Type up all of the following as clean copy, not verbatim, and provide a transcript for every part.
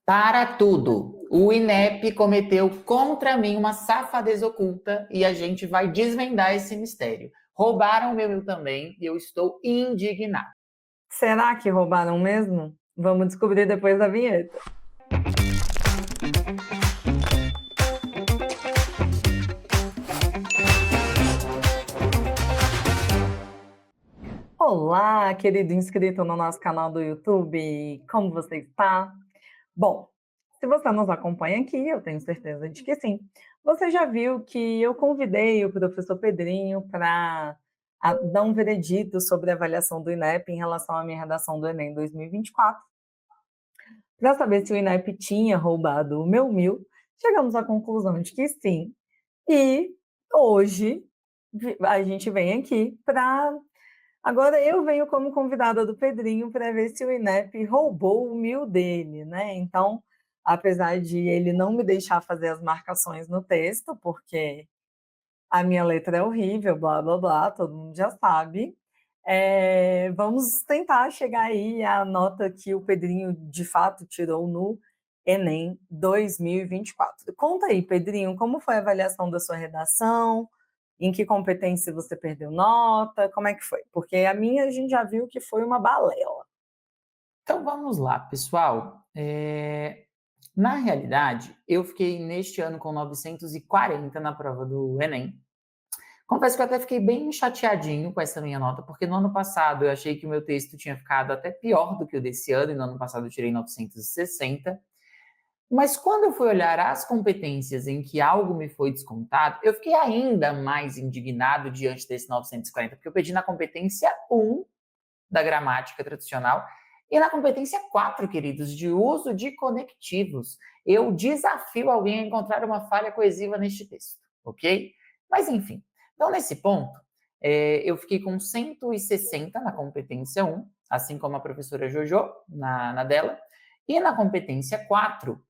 Para tudo. O INEP cometeu contra mim uma safadeza oculta e a gente vai desvendar esse mistério. Roubaram o meu também e eu estou indignado. Será que roubaram mesmo? Vamos descobrir depois da vinheta. Olá, querido inscrito no nosso canal do YouTube, como você está? Bom, se você nos acompanha aqui, eu tenho certeza de que sim, você já viu que eu convidei o professor Pedrinho para dar um veredito sobre a avaliação do INEP em relação à minha redação do Enem 2024, para saber se o INEP tinha roubado o meu 1000. Chegamos à conclusão de que sim, e hoje a gente vem aqui para... Agora eu venho como convidada do Pedrinho para ver se o INEP roubou o 1000 dele, né? Então, apesar de ele não me deixar fazer as marcações no texto, porque a minha letra é horrível, blá, blá, blá, todo mundo já sabe, vamos tentar chegar aí à nota que o Pedrinho de fato tirou no Enem 2024. Conta aí, Pedrinho, como foi a avaliação da sua redação? Em que competência você perdeu nota? Como é que foi? Porque a minha a gente já viu que foi uma balela. Então vamos lá, pessoal. Na realidade, eu fiquei neste ano com 940 na prova do Enem. Confesso que eu até fiquei bem chateadinho com essa minha nota, porque no ano passado eu achei que o meu texto tinha ficado até pior do que o desse ano, e no ano passado eu tirei 960. Mas quando eu fui olhar as competências em que algo me foi descontado, eu fiquei ainda mais indignado diante desse 940, porque eu pedi na competência 1 da gramática tradicional e na competência 4, queridos, de uso de conectivos. Eu desafio alguém a encontrar uma falha coesiva neste texto, ok? Mas enfim, então nesse ponto, eu fiquei com 160 na competência 1, assim como a professora Jojo na dela, e na competência 4,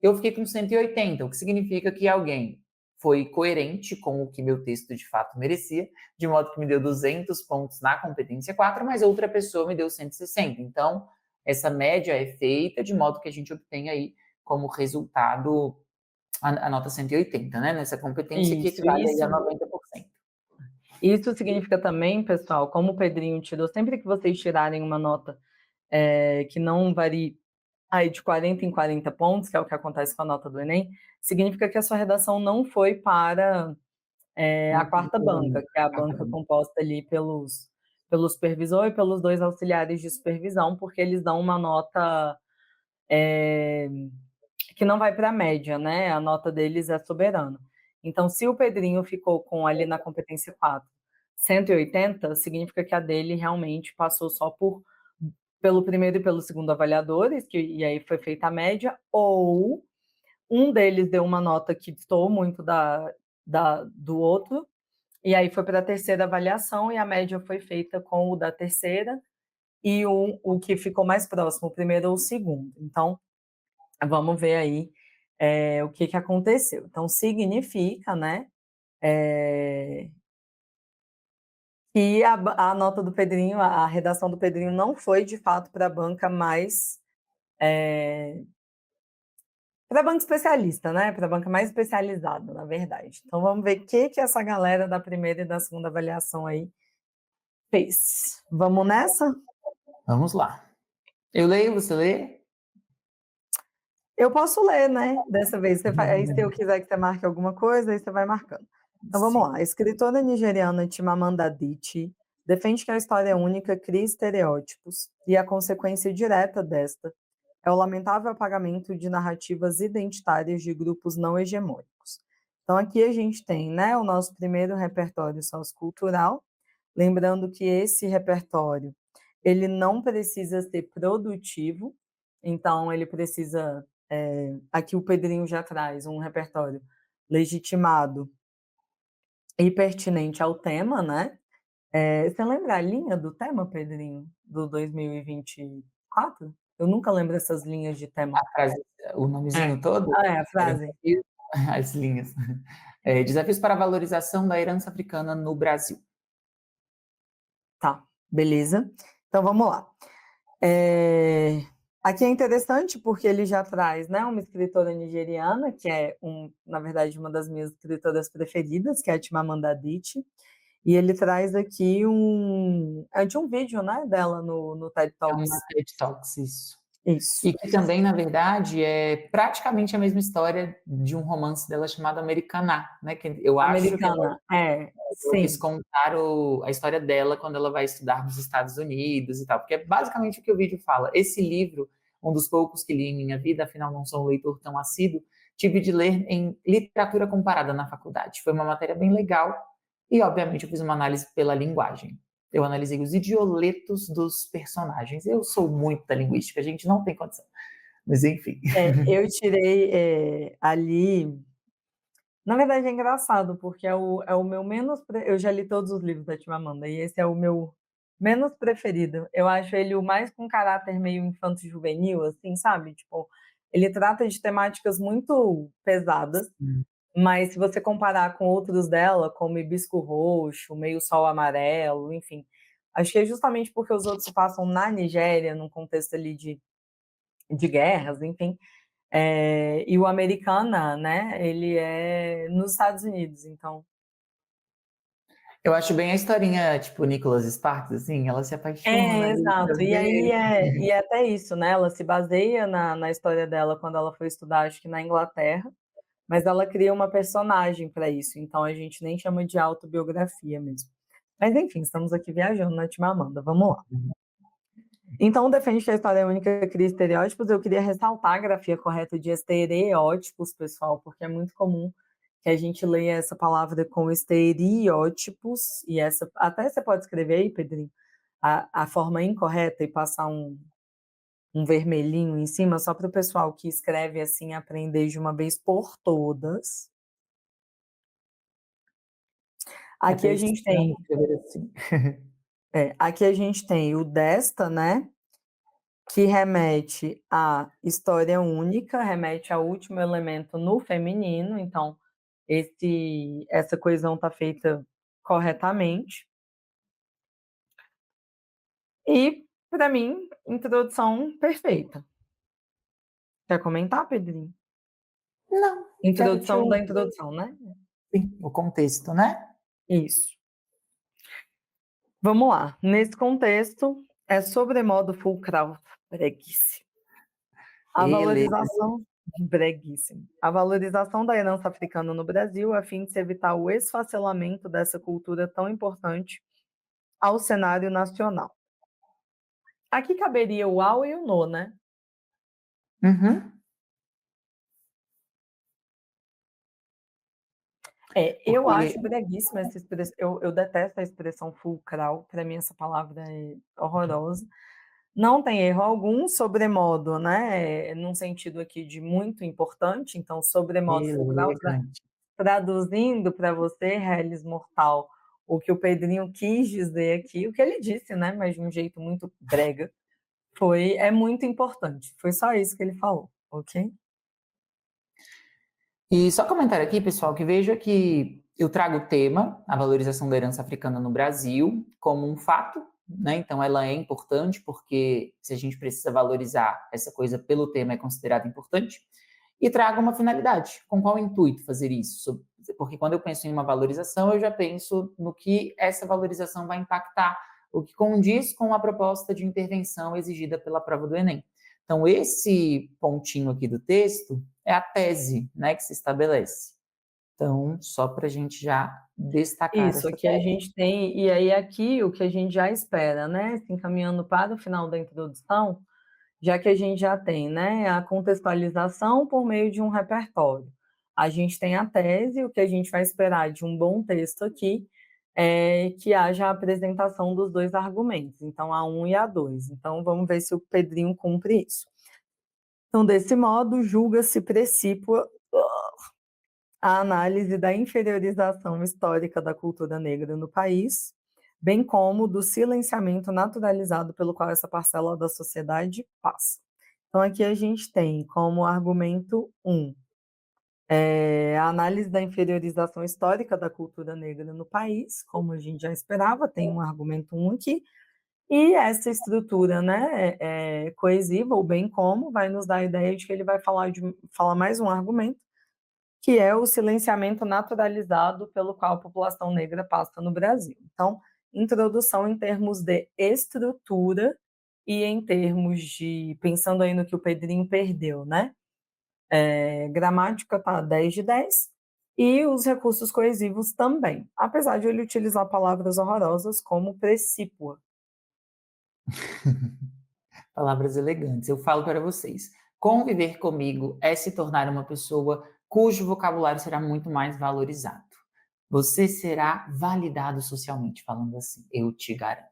eu fiquei com 180, o que significa que alguém foi coerente com o que meu texto de fato merecia, de modo que me deu 200 pontos na competência 4, mas outra pessoa me deu 160. Então, essa média é feita de modo que a gente obtenha aí como resultado a nota 180, né? Nessa competência que equivale aí a 90%. Isso significa também, pessoal, como o Pedrinho tirou, sempre que vocês tirarem uma nota que não varie aí de 40 em 40 pontos, que é o que acontece com a nota do Enem, significa que a sua redação não foi para a quarta banca, que é a banca composta ali pelo supervisor e pelos 2 auxiliares de supervisão, porque eles dão uma nota que não vai para a média, né? A nota deles é soberana. Então, se o Pedrinho ficou com ali na competência 4, 180, significa que a dele realmente passou só pelo primeiro e pelo segundo avaliadores, e aí foi feita a média, ou um deles deu uma nota que destoou muito do outro, e aí foi para a terceira avaliação, e a média foi feita com o da terceira, e o que ficou mais próximo, o primeiro ou o segundo. Então, vamos ver aí o que aconteceu. Então, significa, né, que a nota do Pedrinho, a redação do Pedrinho não foi, de fato, para a banca mais... para a banca especialista, né? Para a banca mais especializada, na verdade. Então, vamos ver o que essa galera da primeira e da segunda avaliação aí fez. Vamos nessa? Vamos lá. Eu leio, você lê? Eu posso ler, né? Dessa vez, aí se eu quiser que você marque alguma coisa, aí você vai marcando. Então vamos Sim. lá. A escritora nigeriana Chimamanda Adichie defende que a história única cria estereótipos e a consequência direta desta é o lamentável apagamento de narrativas identitárias de grupos não hegemônicos. Então aqui a gente tem, né, o nosso primeiro repertório sociocultural, lembrando que esse repertório ele não precisa ser produtivo, então ele precisa aqui o Pedrinho já traz um repertório legitimado e pertinente ao tema, né? Você lembra a linha do tema, Pedrinho, do 2024? Eu nunca lembro essas linhas de tema. A frase, o nomezinho todo? A frase. As linhas. Desafios para a valorização da herança africana no Brasil. Tá, beleza. Então vamos lá. Aqui é interessante porque ele já traz, né, uma escritora nigeriana, que é na verdade, uma das minhas escritoras preferidas, que é a Chimamanda Adichie, e ele traz aqui de um vídeo, né, dela no TED É uma Talks. TED Talks, isso. Isso. E que também, na verdade, é praticamente a mesma história de um romance dela chamado Americaná, né, que eu acho que Americana, ela quis sim. contar a história dela quando ela vai estudar nos Estados Unidos e tal, porque é basicamente o que o vídeo fala. Esse livro, um dos poucos que li em minha vida, afinal não sou um leitor tão assíduo, tive de ler em literatura comparada na faculdade. Foi uma matéria bem legal e, obviamente, eu fiz uma análise pela linguagem. Eu analisei os idioletos dos personagens. Eu sou muito da linguística, a gente não tem condição. Mas enfim. Eu tirei, ali na verdade é engraçado, porque é o meu menos eu já li todos os livros da Chimamanda, e esse é o meu menos preferido. Eu acho ele o mais com caráter meio infanto-juvenil, assim, sabe, tipo, ele trata de temáticas muito pesadas, mas se você comparar com outros dela, como Hibisco Roxo, Meio Sol Amarelo, enfim, acho que é justamente porque os outros se passam na Nigéria, num contexto ali de guerras, enfim, e o Americana, né, ele é nos Estados Unidos, então. Eu acho bem a historinha, tipo, Nicholas Sparks, assim, ela se apaixona ali pra Exato. E ver. aí é até isso, né, ela se baseia na história dela quando ela foi estudar, acho que na Inglaterra, mas ela cria uma personagem para isso, então a gente nem chama de autobiografia mesmo. Mas enfim, estamos aqui viajando na Chimamanda, vamos lá. Então, defende que a história única cria estereótipos. Eu queria ressaltar a grafia correta de estereótipos, pessoal, porque é muito comum que a gente leia essa palavra com estereótipos, e essa até você pode escrever aí, Pedrinho, a forma incorreta e passar um vermelhinho em cima, só para o pessoal que escreve assim aprender de uma vez por todas. É Aqui até a gente tem, estranho escrever assim. aqui a gente tem o desta, né? Que remete à história única, remete ao último elemento no feminino, então essa coesão está feita corretamente. E, para mim, introdução perfeita. Quer comentar, Pedrinho? Não, quero te Introdução da ouvir, introdução, né? o contexto, né? Isso. Vamos lá. Nesse contexto, é sobremodo fulcral, breguice. A Beleza. valorização, breguíssimo. A valorização da herança africana no Brasil, a fim de se evitar o esfacelamento dessa cultura tão importante ao cenário nacional. Aqui caberia o ao e o no, né? Uhum. Eu Porque acho breguíssima essa expressão, eu detesto a expressão fulcral, para mim essa palavra é horrorosa. Não tem erro algum, sobremodo, né, num sentido aqui de muito importante, então sobremodo fulcral, elegante. traduzindo para você, reles mortal, o que o Pedrinho quis dizer aqui, o que ele disse, né, mas de um jeito muito brega, é muito importante, foi só isso que ele falou, ok? E só comentário aqui, pessoal, que veja que eu trago o tema, a valorização da herança africana no Brasil, como um fato, né? Então ela é importante porque se a gente precisa valorizar essa coisa pelo tema é considerada importante. E trago uma finalidade. Com qual intuito fazer isso? Porque quando eu penso em uma valorização, eu já penso no que essa valorização vai impactar, o que condiz com a proposta de intervenção exigida pela prova do Enem. Então, esse pontinho aqui do texto é a tese, né, que se estabelece. Então, só para a gente já destacar Isso, essa aqui a tese. gente tem, e aí aqui o que a gente já espera, né, se encaminhando para o final da introdução, já que a gente já tem, né, a contextualização por meio de um repertório. A gente tem a tese, o que a gente vai esperar de um bom texto aqui é que haja a apresentação dos dois argumentos, então a um e a dois. Então vamos ver se o Pedrinho cumpre isso. Então, desse modo, julga-se precípua a análise da inferiorização histórica da cultura negra no país, bem como do silenciamento naturalizado pelo qual essa parcela da sociedade passa. Então, aqui a gente tem como argumento 1, a análise da inferiorização histórica da cultura negra no país, como a gente já esperava, tem um argumento 1 aqui. E essa estrutura, né, coesiva, o bem como, vai nos dar a ideia de que ele vai falar mais um argumento, que é o silenciamento naturalizado pelo qual a população negra passa no Brasil. Então, introdução em termos de estrutura e em termos de, pensando aí no que o Pedrinho perdeu, né? Gramática tá 10 de 10 e os recursos coesivos também, apesar de ele utilizar palavras horrorosas como precípua. Palavras elegantes. Eu falo para vocês. Conviver comigo é se tornar uma pessoa cujo vocabulário será muito mais valorizado. Você será validado socialmente, falando assim. Eu te garanto.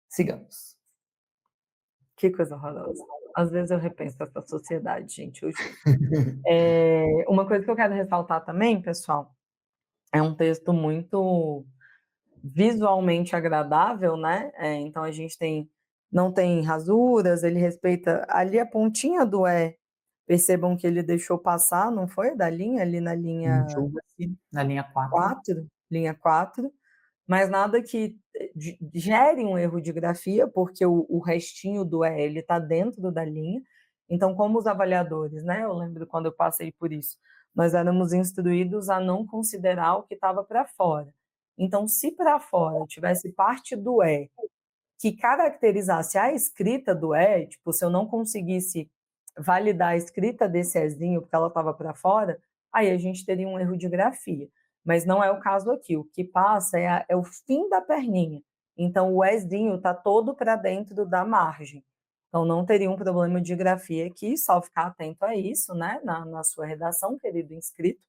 Sigamos. Que coisa horrorosa. Às vezes eu repenso essa sociedade, gente, eu juro. Uma coisa que eu quero ressaltar também, pessoal, é um texto muito visualmente agradável, né? Então a gente não tem rasuras, ele respeita ali a pontinha do percebam que ele deixou passar, não foi? Da linha, ali na linha Julga-se na linha 4. 4, linha 4, mas nada que gere um erro de grafia, porque o restinho do ele está dentro da linha. Então, como os avaliadores, né? Eu lembro quando eu passei por isso, nós éramos instruídos a não considerar o que estava para fora. Então, se para fora tivesse parte do que caracterizasse a escrita do tipo, se eu não conseguisse validar a escrita desse ezinho porque ela estava para fora, aí a gente teria um erro de grafia. Mas não é o caso aqui. O que passa é o fim da perninha. Então, o ezinho está todo para dentro da margem. Então, não teria um problema de grafia aqui, só ficar atento a isso, né, na sua redação, querido inscrito.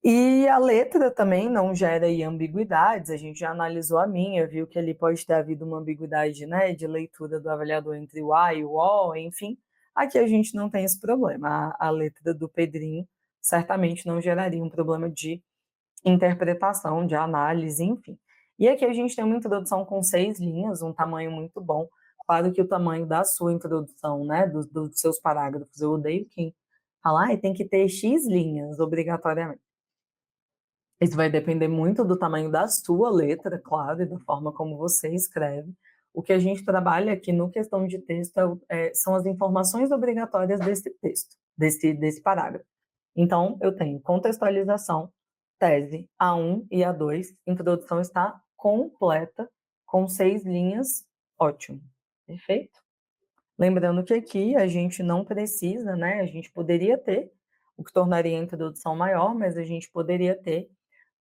E a letra também não gera aí ambiguidades, a gente já analisou a minha, viu que ali pode ter havido uma ambiguidade, né, de leitura do avaliador entre o A e o O, enfim. Aqui a gente não tem esse problema. A letra do Pedrinho certamente não geraria um problema de interpretação, de análise, enfim. E aqui a gente tem uma introdução com 6 linhas, um tamanho muito bom. Claro que o tamanho da sua introdução, né, dos seus parágrafos, eu odeio quem fala, tem que ter X linhas, obrigatoriamente. Isso vai depender muito do tamanho da sua letra, claro, e da forma como você escreve. O que a gente trabalha aqui no questão de texto são as informações obrigatórias desse texto, desse parágrafo. Então, eu tenho contextualização, tese, A1 e A2, introdução está completa, com 6 linhas, ótimo, perfeito? Lembrando que aqui a gente não precisa, né? A gente poderia ter, o que tornaria a introdução maior, mas a gente poderia ter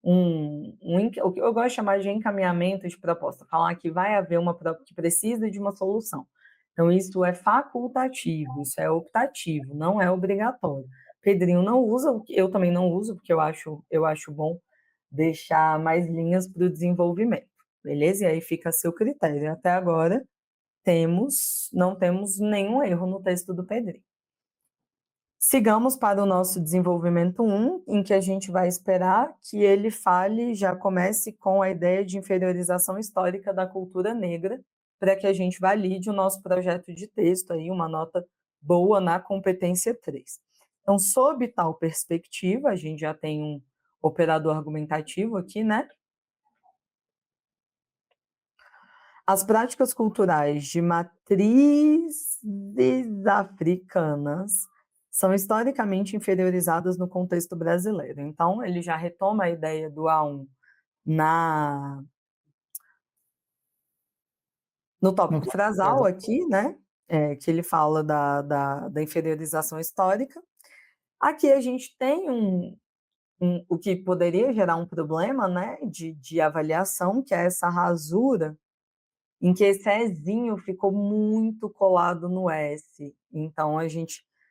o que eu gosto de chamar de encaminhamento de proposta, falar que vai haver uma prova que precisa de uma solução. Então, isso é facultativo, isso é optativo, não é obrigatório. Pedrinho não usa, eu também não uso, porque eu acho bom deixar mais linhas para o desenvolvimento, beleza? E aí fica a seu critério. Até agora, não temos nenhum erro no texto do Pedrinho. Sigamos para o nosso desenvolvimento 1, em que a gente vai esperar que ele já comece com a ideia de inferiorização histórica da cultura negra, para que a gente valide o nosso projeto de texto, aí, uma nota boa na competência 3. Então, sob tal perspectiva, a gente já tem um operador argumentativo aqui, né? As práticas culturais de matrizes africanas são historicamente inferiorizadas no contexto brasileiro. Então, ele já retoma a ideia do A1 no tópico frasal aqui, né? Que ele fala da inferiorização histórica. Aqui a gente tem o que poderia gerar um problema, né, de avaliação, que é essa rasura em que esse Ezinho ficou muito colado no S. Então,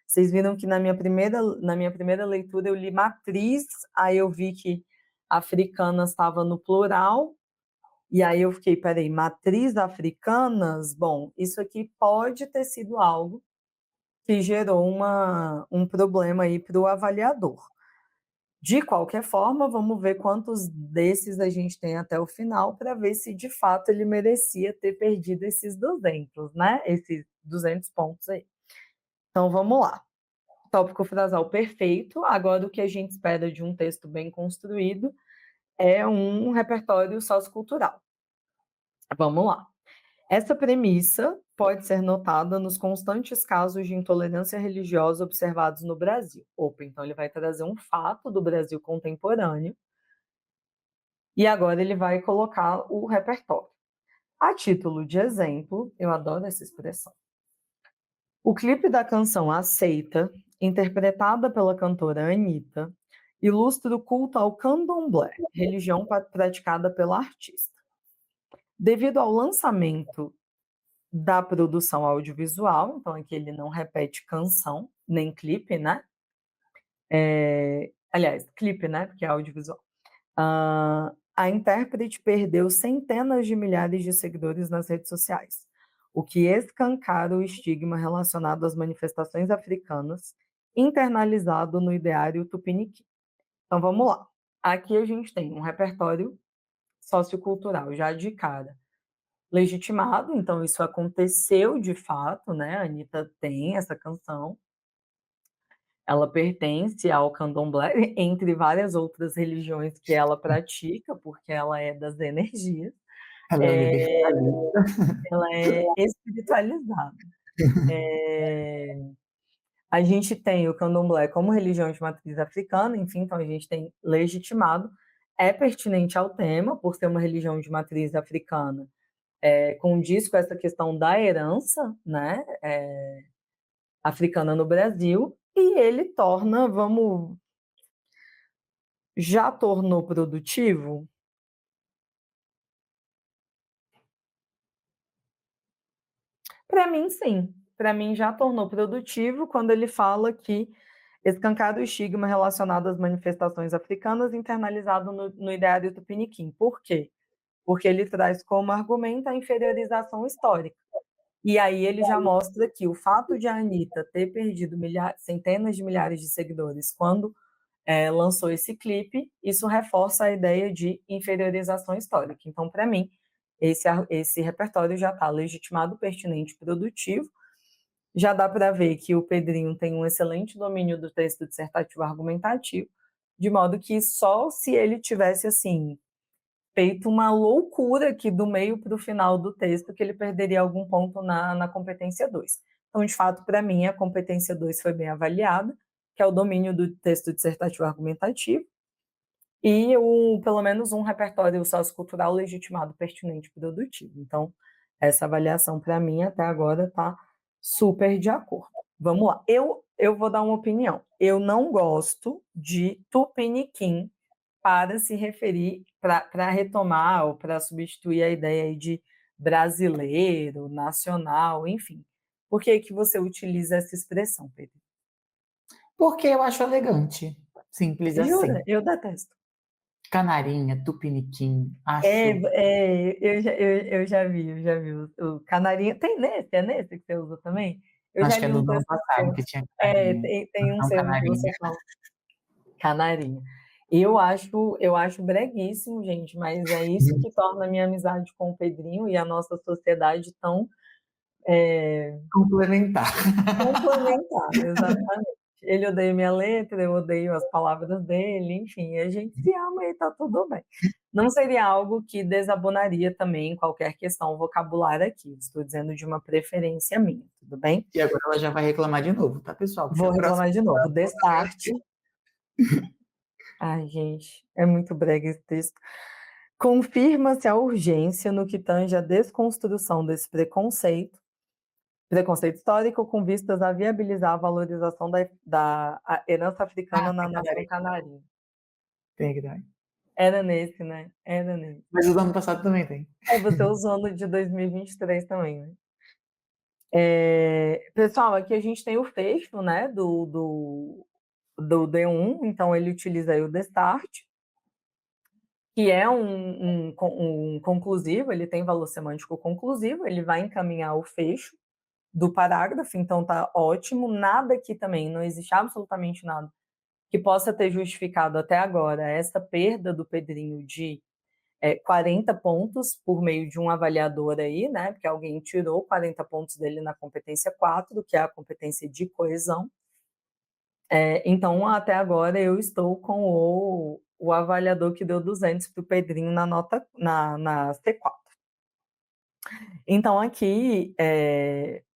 vocês viram que na minha primeira leitura eu li matriz, aí eu vi que africanas estava no plural, e aí eu fiquei, peraí, matriz africanas? Bom, isso aqui pode ter sido algo que gerou um problema aí para o avaliador. De qualquer forma, vamos ver quantos desses a gente tem até o final para ver se de fato ele merecia ter perdido esses 200, né? Esses 200 pontos aí. Então vamos lá. Tópico frasal perfeito. Agora o que a gente espera de um texto bem construído é um repertório sociocultural. Vamos lá. Essa premissa pode ser notada nos constantes casos de intolerância religiosa observados no Brasil. Opa, então ele vai trazer um fato do Brasil contemporâneo e agora ele vai colocar o repertório. A título de exemplo, eu adoro essa expressão. O clipe da canção Aceita, interpretada pela cantora Anitta, ilustra o culto ao candomblé, religião praticada pela artista. Devido ao lançamento da produção audiovisual, então aqui ele não repete canção, nem clipe, né? Aliás, clipe, né? Porque é audiovisual. A intérprete perdeu centenas de milhares de seguidores nas redes sociais, o que escancara o estigma relacionado às manifestações africanas, internalizado no ideário tupiniquim. Então vamos lá. Aqui a gente tem um repertório sociocultural já de cara legitimado, então isso aconteceu de fato, né? A Anitta tem essa canção, ela pertence ao candomblé, entre várias outras religiões que ela pratica, porque ela é das energias, Ela é universalista. ela é espiritualizada. A gente tem o candomblé como religião de matriz africana, enfim, então a gente tem legitimado, é pertinente ao tema, por ser uma religião de matriz africana, condiz com essa questão da herança, né, africana no Brasil, e ele já tornou produtivo? Para mim, sim. Para mim, já tornou produtivo quando ele fala que escancara o estigma relacionado às manifestações africanas internalizado no ideário tupiniquim. Por quê? Porque ele traz como argumento a inferiorização histórica. E aí ele já mostra que o fato de a Anitta ter perdido centenas de milhares de seguidores quando lançou esse clipe, isso reforça a ideia de inferiorização histórica. Então, para mim, esse repertório já está legitimado, pertinente, produtivo. Já dá para ver que o Pedrinho tem um excelente domínio do texto dissertativo argumentativo, de modo que só se ele tivesse assim feito uma loucura aqui do meio para o final do texto que ele perderia algum ponto na competência 2. Então, de fato, para mim, a competência 2 foi bem avaliada, que é o domínio do texto dissertativo argumentativo, e pelo menos um repertório sociocultural legitimado, pertinente e produtivo. Então, essa avaliação, para mim, até agora, está super de acordo. Vamos lá. Eu vou dar uma opinião. Eu não gosto de tupiniquim para se referir, para retomar ou para substituir a ideia aí de brasileiro, nacional, enfim. Por que que você utiliza essa expressão, Pedro? Porque eu acho elegante. Simples Jura? assim. Eu detesto. Canarinha, tupiniquim, É, acho. eu já vi o canarinho. É nesse que você usa também? Eu já Acho que é li do um ano texto passado seu. que tinha canarinha. Tem um Não, seu em que você canarinha. fala canarinho. Eu acho breguíssimo, gente, mas é isso que torna a minha amizade com o Pedrinho e a nossa sociedade tão Complementar. complementar, exatamente. Ele odeia minha letra, eu odeio as palavras dele, enfim, a gente se ama e tá tudo bem. Não seria algo que desabonaria também qualquer questão vocabular aqui, estou dizendo de uma preferência minha, tudo bem? E agora ela já vai reclamar de novo, tá, pessoal? Porque Vou a próxima reclamar de novo. Destarte. Ai, gente, é muito brega esse texto. Confirma-se a urgência no que tange à desconstrução desse preconceito histórico com vistas a viabilizar a valorização da herança africana na tem nação canarinha. canarinha. Tem que dar. Era nesse, né? Era nesse. Mas o do ano passado também tem. Você usou no de 2023 também, né? Pessoal, aqui a gente tem o fecho, né, do D1, então ele utiliza aí o destart, que é um conclusivo, ele tem valor semântico conclusivo, ele vai encaminhar o fecho do parágrafo, então tá ótimo. Nada aqui também, não existe absolutamente nada que possa ter justificado até agora essa perda do Pedrinho de 40 pontos por meio de um avaliador aí, né? Porque alguém tirou 40 pontos dele na competência 4, que é a competência de coesão. Então, até agora, eu estou com o avaliador que deu 200 para o Pedrinho na nota na C4. Então aqui,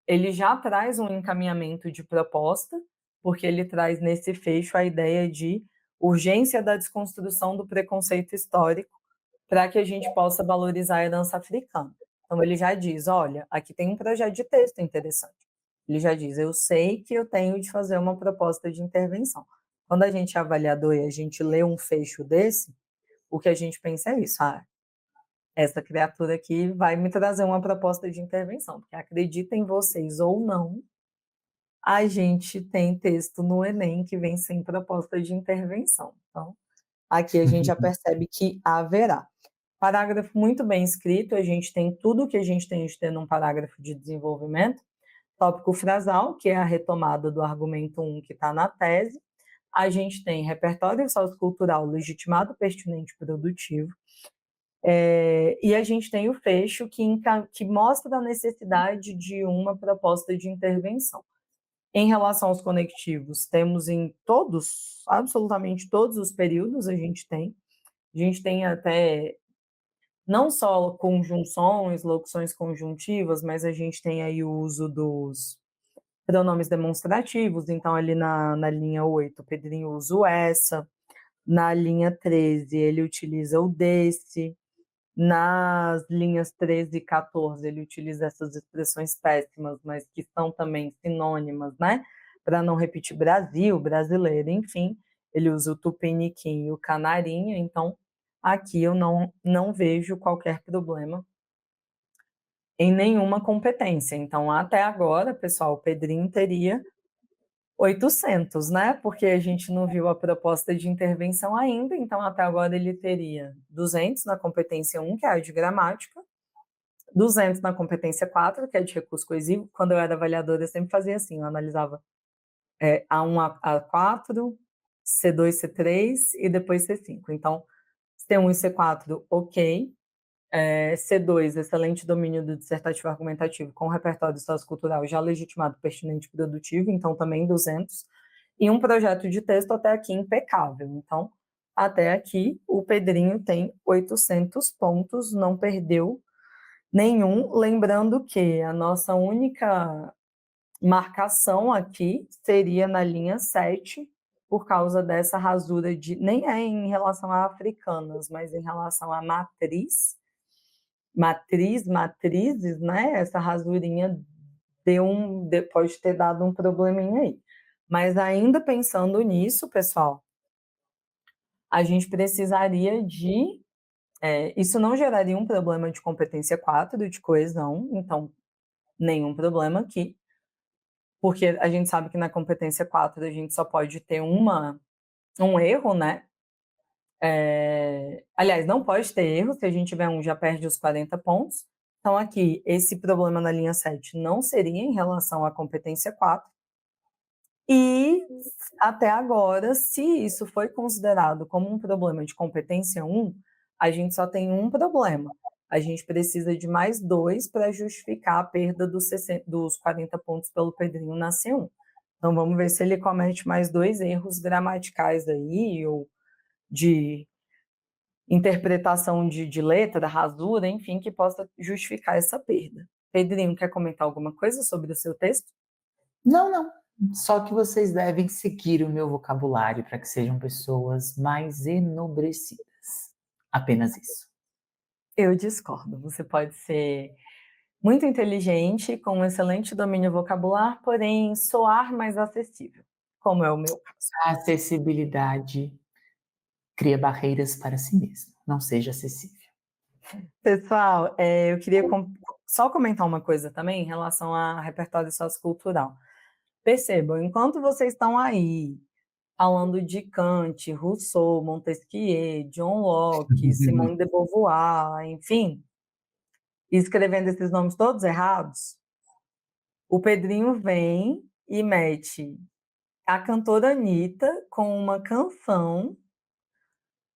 ele já traz um encaminhamento de proposta, porque ele traz nesse fecho a ideia de urgência da desconstrução do preconceito histórico, para que a gente possa valorizar a herança africana. Então ele já diz: "Olha, aqui tem um projeto de texto interessante". Ele já diz: "Eu sei que eu tenho de fazer uma proposta de intervenção". Quando a gente é avaliador e a gente lê um fecho desse, o que a gente pensa é isso: "Ah, essa criatura aqui vai me trazer uma proposta de intervenção", porque acreditem vocês ou não, a gente tem texto no Enem que vem sem proposta de intervenção. Então, aqui a gente já percebe que haverá. Parágrafo muito bem escrito, a gente tem tudo o que a gente tem de ter num parágrafo de desenvolvimento. Tópico frasal, que é a retomada do argumento 1 que está na tese. A gente tem repertório sociocultural legitimado, pertinente, produtivo. E a gente tem o fecho que mostra a necessidade de uma proposta de intervenção. Em relação aos conectivos, temos em todos, absolutamente todos os períodos a gente tem até não só conjunções, locuções conjuntivas, mas a gente tem aí o uso dos pronomes demonstrativos, então ali na linha 8 o Pedrinho usa o essa, na linha 13 ele utiliza o desse, nas linhas 13 e 14 ele utiliza essas expressões péssimas, mas que são também sinônimas, né, para não repetir Brasil, brasileiro, enfim, ele usa o tupiniquim e o canarinho, então aqui eu não vejo qualquer problema em nenhuma competência. Então até agora, pessoal, o Pedrinho teria 800, né, porque a gente não viu a proposta de intervenção ainda, então até agora ele teria 200 na competência 1, que é a de gramática, 200 na competência 4, que é de recurso coesivo. Quando eu era avaliadora, eu sempre fazia assim, eu analisava A1 a 4, C2, C3 e depois C5. Então, C1 e C4, ok. C2, excelente domínio do dissertativo argumentativo com repertório sociocultural já legitimado, pertinente e produtivo, então também 200. E um projeto de texto até aqui impecável. Então, até aqui, o Pedrinho tem 800 pontos, não perdeu nenhum. Lembrando que a nossa única marcação aqui seria na linha 7, por causa dessa rasura de. Nem é em relação a africanas, mas em relação à matrizes, né? Essa rasurinha pode ter dado um probleminha aí. Mas ainda pensando nisso, pessoal, a gente precisaria de. Isso não geraria um problema de competência 4, de coesão, então nenhum problema aqui, porque a gente sabe que na competência 4 a gente só pode ter um erro, né? Aliás, não pode ter erro, se a gente tiver um já perde os 40 pontos. Então aqui, esse problema na linha 7 não seria em relação à competência 4. E até agora, se isso foi considerado como um problema de competência 1, a gente só tem um problema. A gente precisa de mais 2 para justificar a perda dos 40 pontos pelo Pedrinho na C1. Então vamos ver se ele comete mais 2 erros gramaticais aí, ou de interpretação de letra, rasura, enfim, que possa justificar essa perda. Pedrinho, quer comentar alguma coisa sobre o seu texto? Não, não. Só que vocês devem seguir o meu vocabulário para que sejam pessoas mais enobrecidas. Apenas isso. Eu discordo. Você pode ser muito inteligente, com um excelente domínio vocabular, porém soar mais acessível, como é o meu caso. A acessibilidade cria barreiras para si mesmo. Não seja acessível. Pessoal, eu queria só comentar uma coisa também em relação a repertório sociocultural. Percebam, enquanto vocês estão aí falando de Kant, Rousseau, Montesquieu, John Locke, Simone de Beauvoir, enfim, escrevendo esses nomes todos errados, o Pedrinho vem e mete a cantora Anitta com uma canção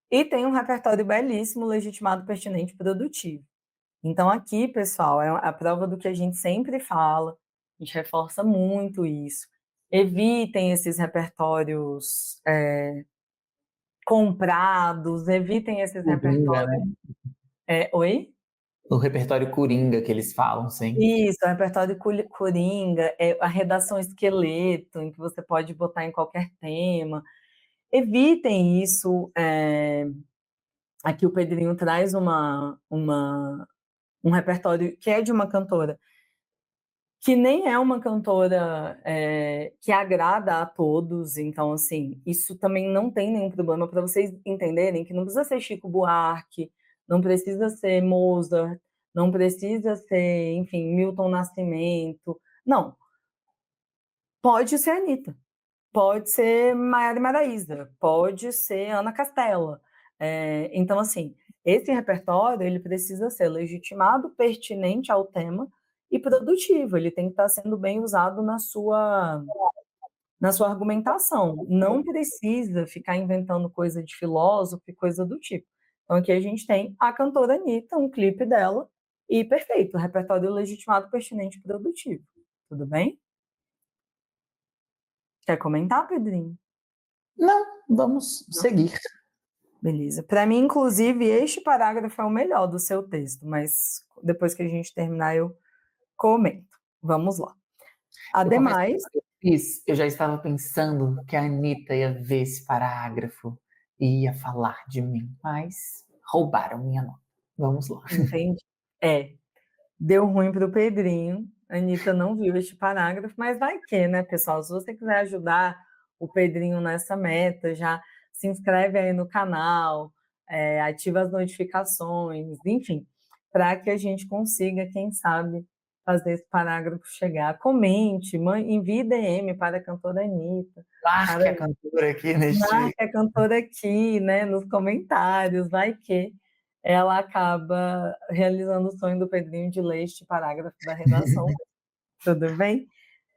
e tem um repertório belíssimo, legitimado, pertinente e produtivo. Então aqui, pessoal, é a prova do que a gente sempre fala, a gente reforça muito isso. Evitem esses repertórios comprados, evitem esses Cultura, repertórios. né? Oi? O repertório coringa que eles falam sempre. Isso, o repertório coringa, a redação esqueleto, em que você pode botar em qualquer tema. Evitem isso. Aqui o Pedrinho traz um repertório que é de uma cantora que nem é uma cantora que agrada a todos, então, assim, isso também não tem nenhum problema, para vocês entenderem que não precisa ser Chico Buarque, não precisa ser Mozart, não precisa ser, enfim, Milton Nascimento, não. Pode ser Anitta, pode ser Maiara e Maraíza, pode ser Ana Castela. Então, assim, esse repertório ele precisa ser legitimado, pertinente ao tema e produtivo. Ele tem que estar sendo bem usado na sua argumentação. Não precisa ficar inventando coisa de filósofo e coisa do tipo. Então, aqui a gente tem a cantora Anitta, um clipe dela, e perfeito, repertório legitimado, pertinente e produtivo. Tudo bem? Quer comentar, Pedrinho? Não, vamos seguir. Beleza. Para mim, inclusive, este parágrafo é o melhor do seu texto, mas depois que a gente terminar, eu comento. Vamos lá. Eu confesso Ademais, que eu já estava pensando que a Anitta ia ver esse parágrafo e ia falar de mim, mas roubaram minha nota. Vamos lá. entende? Deu ruim para o Pedrinho. A Anitta não viu este parágrafo, mas vai que, né, pessoal? Se você quiser ajudar o Pedrinho nessa meta, já se inscreve aí no canal, ativa as notificações, enfim, para que a gente consiga, quem sabe, fazer esse parágrafo chegar. Comente, envie DM para a cantora Anitta, Marque para a cantora aqui neste. marque a cantora aqui, né, nos comentários, vai que ela acaba realizando o sonho do Pedrinho de ler este parágrafo da redação. Tudo bem?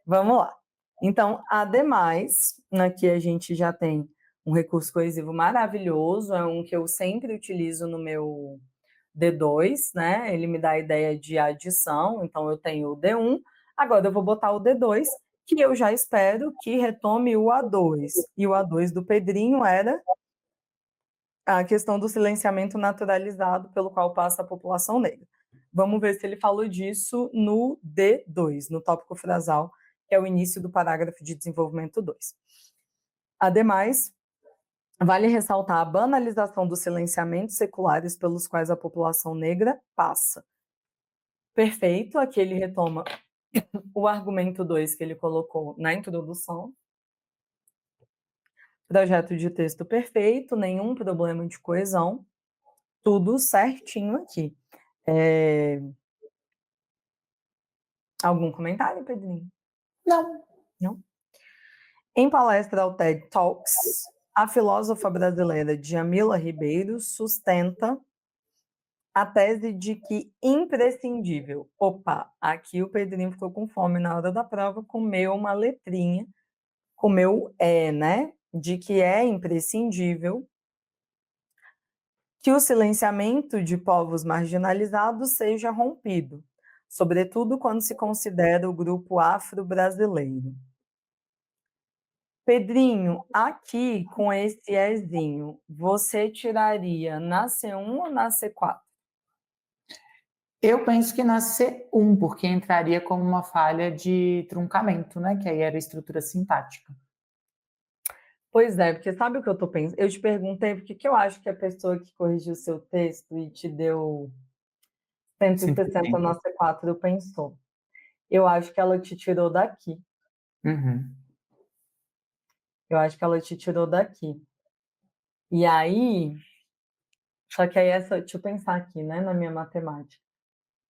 Vamos lá. Então, ademais, aqui a gente já tem um recurso coesivo maravilhoso, é um que eu sempre utilizo no meu D2, né? Ele me dá a ideia de adição, então eu tenho o D1, agora eu vou botar o D2, que eu já espero que retome o A2. E o A2 do Pedrinho era a questão do silenciamento naturalizado pelo qual passa a população negra. Vamos ver se ele falou disso no D2, no tópico frasal, que é o início do parágrafo de desenvolvimento 2. Ademais, vale ressaltar a banalização dos silenciamentos seculares pelos quais a população negra passa. Perfeito, aqui ele retoma o argumento 2 que ele colocou na introdução. Projeto de texto perfeito, nenhum problema de coesão, tudo certinho aqui. Algum comentário, Pedrinho? Não. Não? Em palestra ao TED Talks, a filósofa brasileira Djamila Ribeiro sustenta a tese de que imprescindível. Opa, aqui o Pedrinho ficou com fome na hora da prova, comeu uma letrinha, comeu né? De que é imprescindível que o silenciamento de povos marginalizados seja rompido, sobretudo quando se considera o grupo afro-brasileiro. Pedrinho, aqui com esse ezinho, você tiraria na C1 ou na C4? Eu penso que na C1, porque entraria como uma falha de truncamento, né? Que aí era estrutura sintática. Pois é, porque sabe o que eu estou pensando? Eu te perguntei porque que eu acho que a pessoa que corrigiu o seu texto e te deu 160 na C4 pensou. Eu acho que ela te tirou daqui. Uhum. Eu acho que ela te tirou daqui. E aí, só que aí deixa eu pensar aqui, né, na minha matemática.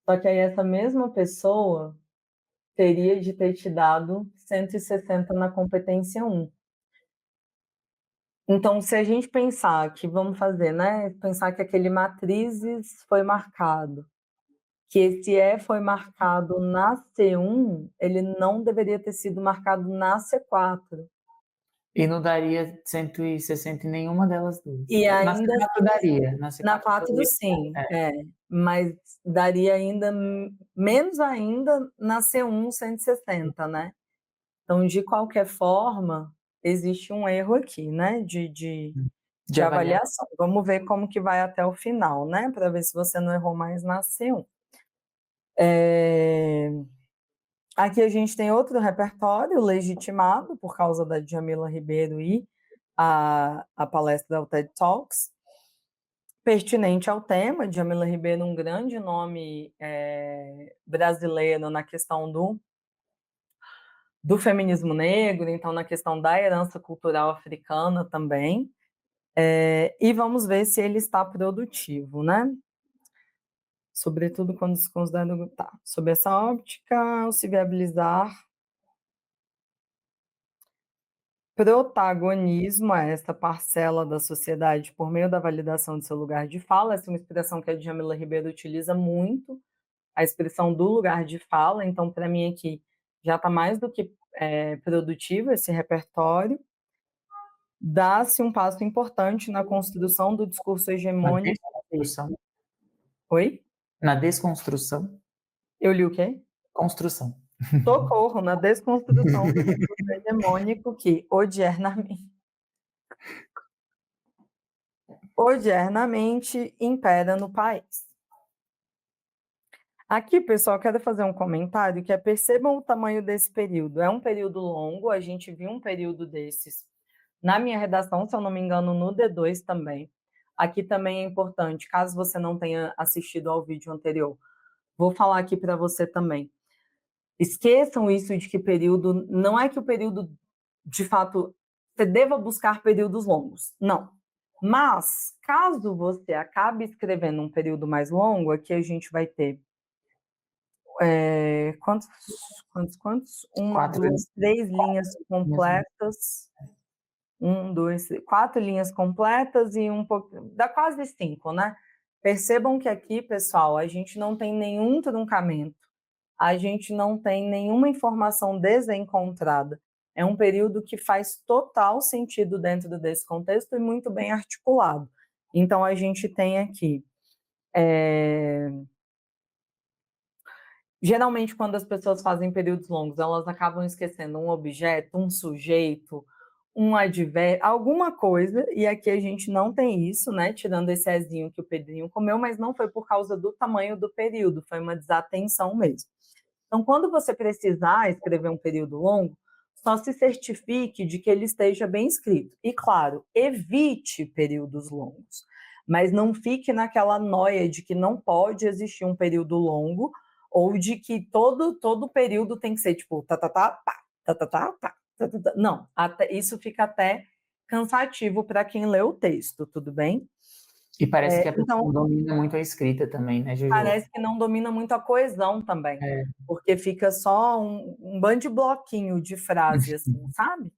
Só que aí essa mesma pessoa teria de ter te dado 160 na competência 1. Então, se a gente pensar que, vamos fazer, né? Pensar que aquele matrizes foi marcado, que esse foi marcado na C1, ele não deveria ter sido marcado na C4. E não daria 160 em nenhuma delas duas. E Na ainda C4 daria, na na C4 4 poderia. sim, mas daria ainda menos ainda na C1 160, né? Então, de qualquer forma, existe um erro aqui, né? de avaliação. Vamos ver como que vai até o final, né? Para ver se você não errou mais na C1. Aqui a gente tem outro repertório legitimado por causa da Djamila Ribeiro e a palestra do TED Talks, pertinente ao tema. Djamila Ribeiro, um grande nome brasileiro na questão do feminismo negro, então na questão da herança cultural africana também. E vamos ver se ele está produtivo, né? Sobretudo quando se considera... Tá. Sob essa óptica, ao se viabilizar protagonismo a esta parcela da sociedade por meio da validação de seu lugar de fala. Essa é uma expressão que a Djamila Ribeiro utiliza muito, a expressão do lugar de fala. Então, para mim aqui, já está mais do que produtivo esse repertório. Dá-se um passo importante na construção do discurso hegemônico. Na desconstrução. Oi? Na desconstrução. Eu li o quê? Construção. Socorro, na desconstrução do discurso hegemônico que odiernamente impera no país. Aqui, pessoal, quero fazer um comentário que percebam o tamanho desse período. É um período longo, a gente viu um período desses na minha redação, se eu não me engano, no D2 também. Aqui também é importante, caso você não tenha assistido ao vídeo anterior, vou falar aqui para você também. Esqueçam isso de que período, não é que o período, de fato, você deva buscar períodos longos, não. Mas, caso você acabe escrevendo um período mais longo, aqui a gente vai ter quantos? 3 linhas completas. 4 linhas completas e um pouco, dá quase 5, né? Percebam que aqui, pessoal, a gente não tem nenhum truncamento, a gente não tem nenhuma informação desencontrada. É um período que faz total sentido dentro desse contexto e muito bem articulado. Então, a gente tem aqui... Geralmente, quando as pessoas fazem períodos longos, elas acabam esquecendo um objeto, um sujeito, um advérbio, alguma coisa, e aqui a gente não tem isso, né? Tirando esse ezinho que o Pedrinho comeu, mas não foi por causa do tamanho do período, foi uma desatenção mesmo. Então, quando você precisar escrever um período longo, só se certifique de que ele esteja bem escrito. E, claro, evite períodos longos, mas não fique naquela noia de que não pode existir um período longo ou de que todo período tem que ser tipo não, isso fica até cansativo para quem lê o texto, tudo bem? E parece que a pessoa não domina muito a escrita também, né, Jojo? Parece que não domina muito a coesão também, porque fica só um bando de bloquinho de frase, assim, sabe?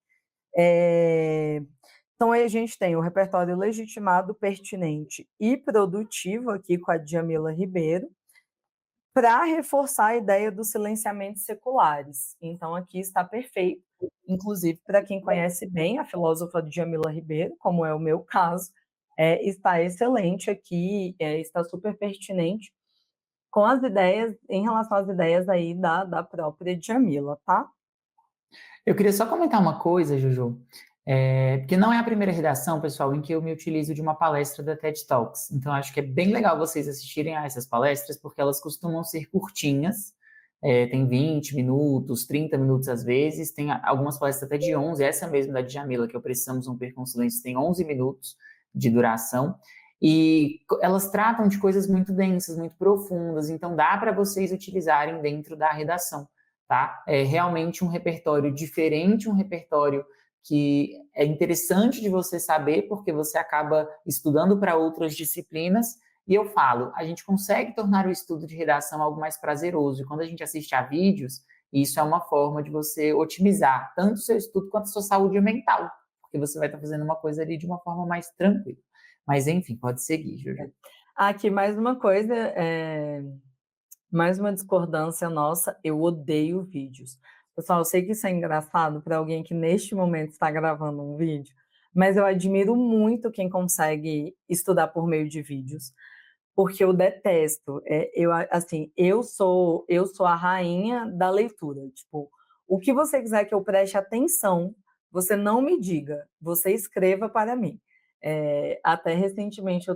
Então, aí a gente tem o repertório legitimado, pertinente e produtivo aqui com a Djamila Ribeiro, para reforçar a ideia dos silenciamentos seculares. Então, aqui está perfeito, inclusive para quem conhece bem a filósofa Djamila Ribeiro, como é o meu caso, está excelente aqui, está super pertinente com as ideias, em relação às ideias aí da própria Djamila, tá? Eu queria só comentar uma coisa, Juju, porque não é a primeira redação, pessoal, em que eu me utilizo de uma palestra da TED Talks. Então, acho que é bem legal vocês assistirem a essas palestras, porque elas costumam ser curtinhas, tem 20 minutos, 30 minutos às vezes, tem algumas palestras até de 11, essa mesmo da Djamila, que eu Precisamos Romper com Silêncio, tem 11 minutos de duração, e elas tratam de coisas muito densas, muito profundas, então dá para vocês utilizarem dentro da redação. Tá? É realmente um repertório diferente, um repertório que é interessante de você saber, porque você acaba estudando para outras disciplinas, e eu falo, a gente consegue tornar o estudo de redação algo mais prazeroso, e quando a gente assiste a vídeos, isso é uma forma de você otimizar tanto o seu estudo quanto a sua saúde mental, porque você vai estar fazendo uma coisa ali de uma forma mais tranquila. Mas, enfim, pode seguir, Juju. Aqui, mais uma coisa, mais uma discordância nossa, eu odeio vídeos. Pessoal, eu sei que isso é engraçado para alguém que neste momento está gravando um vídeo, mas eu admiro muito quem consegue estudar por meio de vídeos, porque eu detesto. Eu sou a rainha da leitura. Tipo, o que você quiser que eu preste atenção, você não me diga, você escreva para mim. Até recentemente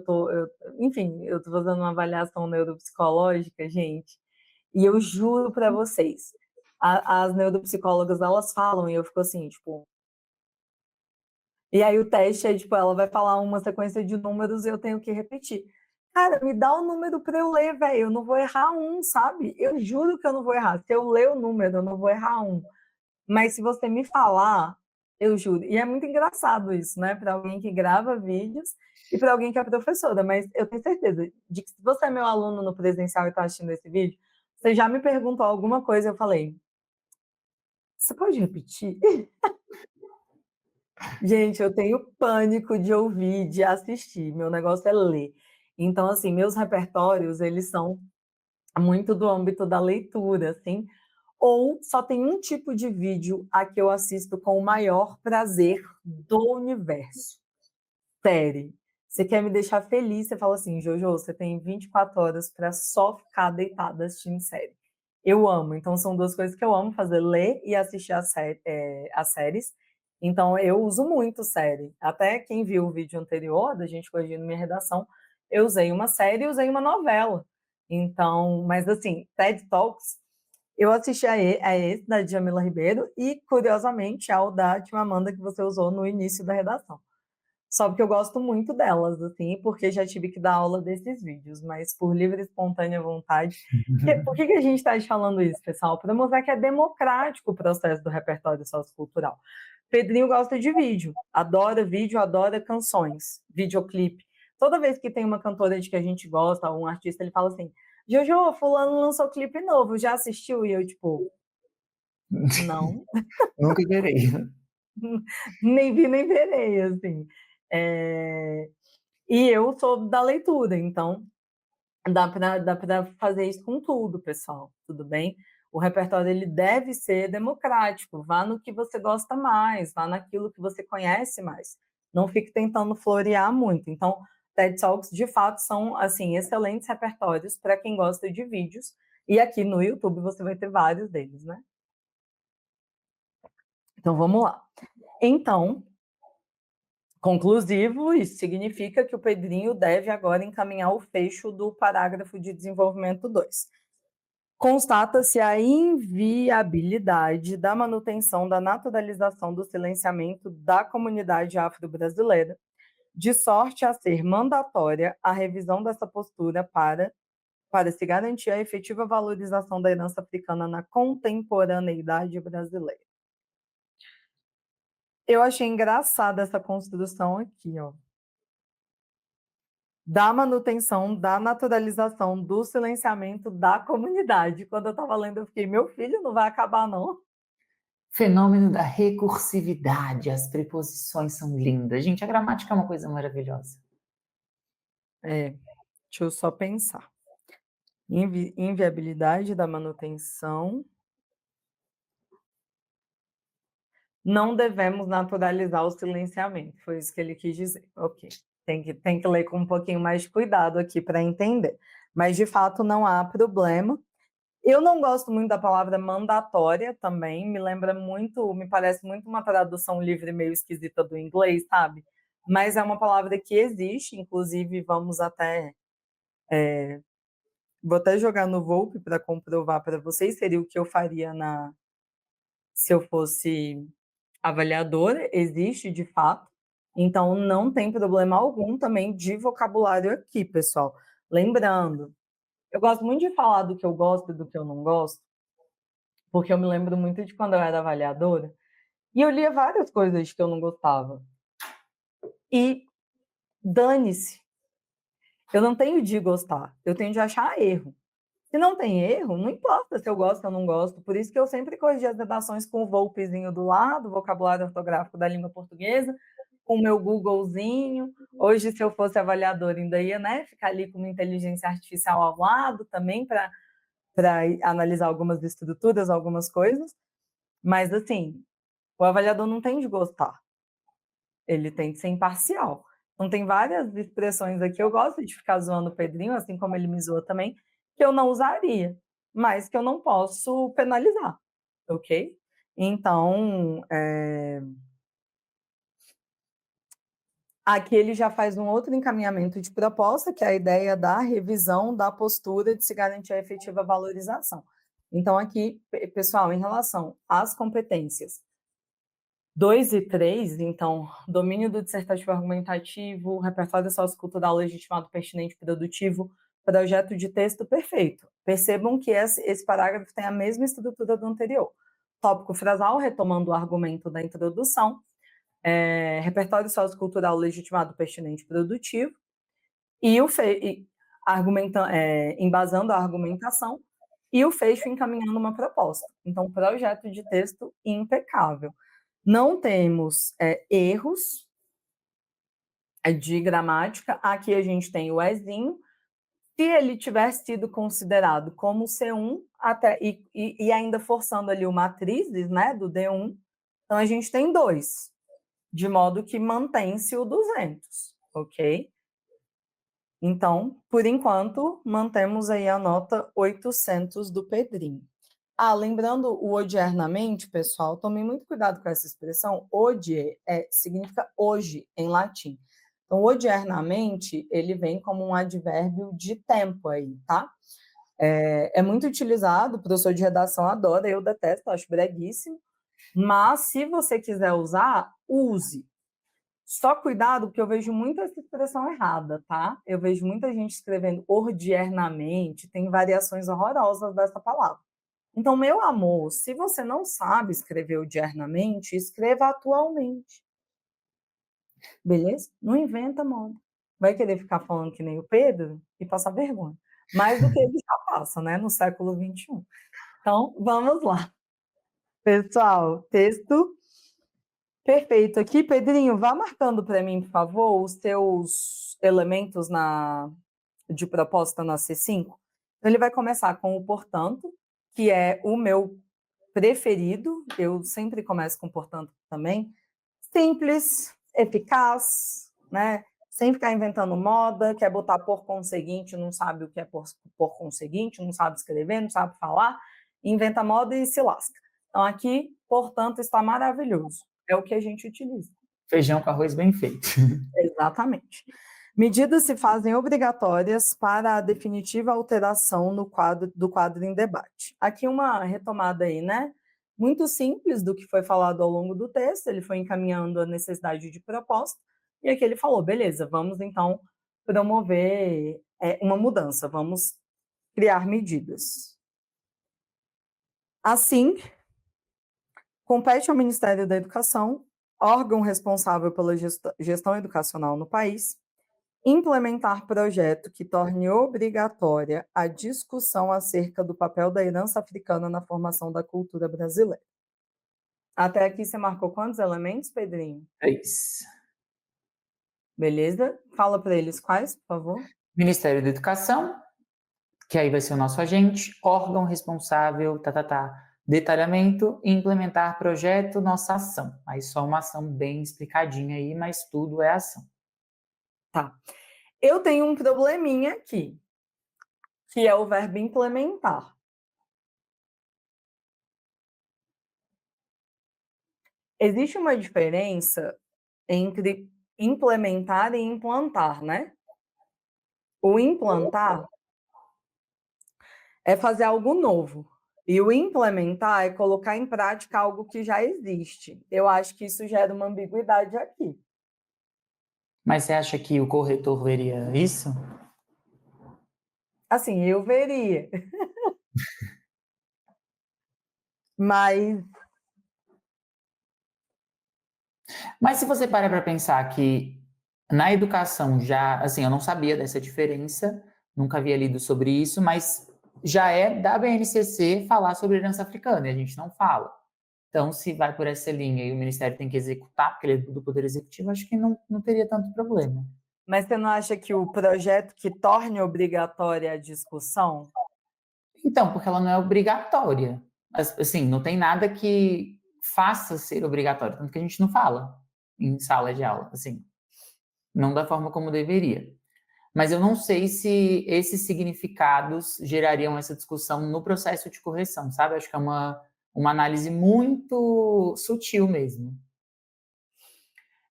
enfim, eu tô fazendo uma avaliação neuropsicológica, gente, e eu juro para vocês, as neuropsicólogas, elas falam e eu fico assim, tipo... E aí o teste é, tipo, ela vai falar uma sequência de números e eu tenho que repetir. Cara, me dá o número para eu ler, velho, eu não vou errar um, sabe? Eu juro que eu não vou errar. Se eu ler o número, eu não vou errar um. Mas se você me falar, eu juro. E é muito engraçado isso, né? Para alguém que grava vídeos e para alguém que é professora. Mas eu tenho certeza de que se você é meu aluno no presencial e está assistindo esse vídeo, você já me perguntou alguma coisa, eu falei, você pode repetir? Gente, eu tenho pânico de ouvir, de assistir. Meu negócio é ler. Então, assim, meus repertórios, eles são muito do âmbito da leitura, assim. Ou só tem um tipo de vídeo a que eu assisto com o maior prazer do universo. Série. Você quer me deixar feliz, você fala assim, Jojo, você tem 24 horas para só ficar deitada assistindo série. Eu amo. Então, são duas coisas que eu amo fazer, ler e assistir as séries. Então, eu uso muito série. Até quem viu o vídeo anterior, da gente corrigindo minha redação, eu usei uma série e usei uma novela. Então, mas assim, TED Talks, eu assisti a esse da Djamila Ribeiro e, curiosamente, ao da Chimamanda que você usou no início da redação. Só porque eu gosto muito delas, assim, porque já tive que dar aula desses vídeos, mas por livre e espontânea vontade. Por que a gente está falando isso, pessoal? Para mostrar que é democrático o processo do repertório sociocultural. Pedrinho gosta de vídeo, adora canções, videoclipe. Toda vez que tem uma cantora de que a gente gosta, ou um artista, ele fala assim, Jojo, fulano lançou clipe novo, já assistiu? E eu, tipo, não. Nunca verei. Nem vi, nem verei, assim. É... E eu sou da leitura, então dá para fazer isso com tudo, pessoal, tudo bem? O repertório ele deve ser democrático, vá no que você gosta mais, vá naquilo que você conhece mais. Não fique tentando florear muito. Então, TED Talks, de fato, são assim excelentes repertórios para quem gosta de vídeos. E aqui no YouTube você vai ter vários deles, né? Então, vamos lá. Então, conclusivo, isso significa que o Pedrinho deve agora encaminhar o fecho do parágrafo de desenvolvimento 2. Constata-se a inviabilidade da manutenção da naturalização do silenciamento da comunidade afro-brasileira, de sorte a ser mandatória a revisão dessa postura para se garantir a efetiva valorização da herança africana na contemporaneidade brasileira. Eu achei engraçada essa construção aqui, ó. Da manutenção, da naturalização, do silenciamento da comunidade. Quando eu estava lendo, eu fiquei, meu filho, não vai acabar, não. Fenômeno da recursividade, as preposições são lindas. Gente, a gramática é uma coisa maravilhosa. Deixa eu só pensar. Inviabilidade da manutenção. Não devemos naturalizar o silenciamento, foi isso que ele quis dizer. Ok, tem que ler com um pouquinho mais de cuidado aqui para entender. Mas, de fato, não há problema. Eu não gosto muito da palavra mandatória também, me parece muito uma tradução livre meio esquisita do inglês, sabe? Mas é uma palavra que existe, inclusive vou até jogar no Volpe para comprovar para vocês, seria o que eu faria se eu fosse avaliadora, existe de fato, então não tem problema algum também de vocabulário aqui, pessoal. Lembrando, eu gosto muito de falar do que eu gosto e do que eu não gosto, porque eu me lembro muito de quando eu era avaliadora, e eu lia várias coisas que eu não gostava. E dane-se, eu não tenho de gostar, eu tenho de achar erro. Se não tem erro, não importa se eu gosto ou não gosto. Por isso que eu sempre corrigi as redações com o Volpezinho do lado, vocabulário ortográfico da língua portuguesa, com o meu Googlezinho. Hoje, se eu fosse avaliadora, ainda ia, né, ficar ali com uma inteligência artificial ao lado também para analisar algumas estruturas, algumas coisas. Mas, assim, o avaliador não tem de gostar. Ele tem de ser imparcial. Então, tem várias expressões aqui. Eu gosto de ficar zoando o Pedrinho, assim como ele me zoa também, que eu não usaria, mas que eu não posso penalizar, ok? Então, Aqui ele já faz um outro encaminhamento de proposta, que é a ideia da revisão da postura de se garantir a efetiva valorização. Então, aqui, pessoal, em relação às competências 2 e 3, então, domínio do dissertativo argumentativo, repertório sociocultural legitimado, pertinente, produtivo, projeto de texto perfeito. Percebam que esse parágrafo tem a mesma estrutura do anterior. Tópico frasal, retomando o argumento da introdução, repertório sociocultural legitimado, pertinente, produtivo, e embasando a argumentação, e o fecho encaminhando uma proposta. Então, projeto de texto impecável. Não temos erros de gramática. Aqui a gente tem o ezinho. Se ele tivesse sido considerado como C1, e ainda forçando ali o matrizes, né, do D1, então a gente tem 2, de modo que mantém-se o 200, ok? Então, por enquanto, mantemos aí a nota 800 do Pedrinho. Lembrando o odiernamente, pessoal, tomem muito cuidado com essa expressão. Odie significa hoje, em latim. Então, odiernamente, ele vem como um advérbio de tempo aí, tá? É muito utilizado, o professor de redação adora, eu detesto, acho breguíssimo. Mas, se você quiser usar, use. Só cuidado, porque eu vejo muita essa expressão errada, tá? Eu vejo muita gente escrevendo ordiernamente, tem variações horrorosas dessa palavra. Então, meu amor, se você não sabe escrever ordiernamente, escreva atualmente. Beleza? Não inventa moda. Vai querer ficar falando que nem o Pedro e passar vergonha. Mais do que ele já passa, né? No século XXI. Então, vamos lá. Pessoal, texto perfeito aqui. Pedrinho, vá marcando para mim, por favor, os seus elementos de proposta na C5. Então, ele vai começar com o portanto, que é o meu preferido. Eu sempre começo com portanto também. Simples, eficaz, né? Sem ficar inventando moda, quer botar por conseguinte, não sabe o que é por conseguinte, não sabe escrever, não sabe falar, inventa moda e se lasca. Então, aqui, portanto, está maravilhoso. É o que a gente utiliza. Feijão com arroz bem feito. Exatamente. Medidas se fazem obrigatórias para a definitiva alteração do quadro em debate. Aqui uma retomada aí, né? Muito simples do que foi falado ao longo do texto, ele foi encaminhando a necessidade de proposta, e aqui ele falou, beleza, vamos então promover uma mudança, vamos criar medidas. Assim, compete ao Ministério da Educação, órgão responsável pela gestão educacional no país, implementar projeto que torne obrigatória a discussão acerca do papel da herança africana na formação da cultura brasileira. Até aqui você marcou quantos elementos, Pedrinho? 3. Beleza? Fala para eles quais, por favor. Ministério da Educação, que aí vai ser o nosso agente, órgão responsável, detalhamento e implementar projeto, nossa ação. Aí só uma ação bem explicadinha aí, mas tudo é ação. Tá. Eu tenho um probleminha aqui, que é o verbo implementar. Existe uma diferença entre implementar e implantar, né? O implantar é fazer algo novo. E o implementar é colocar em prática algo que já existe. Eu acho que isso gera uma ambiguidade aqui. Mas você acha que o corretor veria isso? Assim, eu veria. Mas se você parar para pensar que na educação já, assim, eu não sabia dessa diferença, nunca havia lido sobre isso, mas já é da BNCC falar sobre herança africana, e a gente não fala. Então, se vai por essa linha e o Ministério tem que executar, porque ele é do Poder Executivo, acho que não teria tanto problema. Mas você não acha que o projeto que torne obrigatória a discussão? Então, porque ela não é obrigatória. Assim, não tem nada que faça ser obrigatório, tanto que a gente não fala em sala de aula, assim, não da forma como deveria. Mas eu não sei se esses significados gerariam essa discussão no processo de correção, sabe? Acho que é uma análise muito sutil mesmo.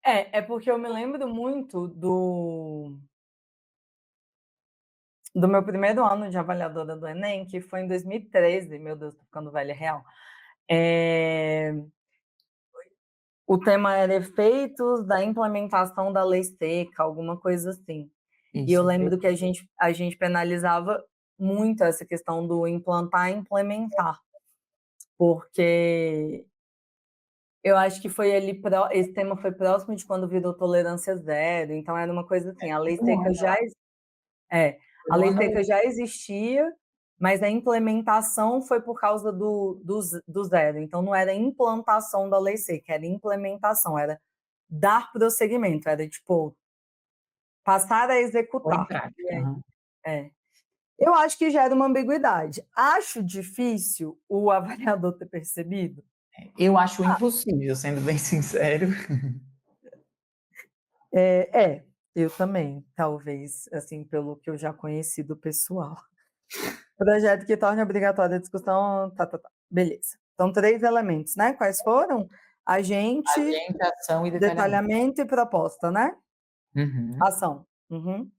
É porque eu me lembro muito do meu primeiro ano de avaliadora do Enem, que foi em 2013, meu Deus, tô ficando velha real. O tema era efeitos da implementação da lei seca, alguma coisa assim. E eu Isso, lembro que a gente penalizava muito essa questão do implantar e implementar, porque eu acho que foi ali esse tema foi próximo de quando virou tolerância zero, então era uma coisa assim, a lei no seca ano, já é, a no lei ano seca já existia, mas a implementação foi por causa do zero, então não era implantação da lei seca, era implementação, era dar prosseguimento, era tipo, passar a foi em executar. E prática. aí Aham. é. Eu acho que gera uma ambiguidade. Acho difícil o avaliador ter percebido. Eu acho impossível, sendo bem sincero. Eu também, talvez, assim, pelo que eu já conheci do pessoal. Projeto que torne obrigatória a discussão, beleza. Então, 3 elementos, né? Quais foram? Agente, Agente, ação e detalhamento. detalhamento e proposta, né? Uhum. Ação. Uhum.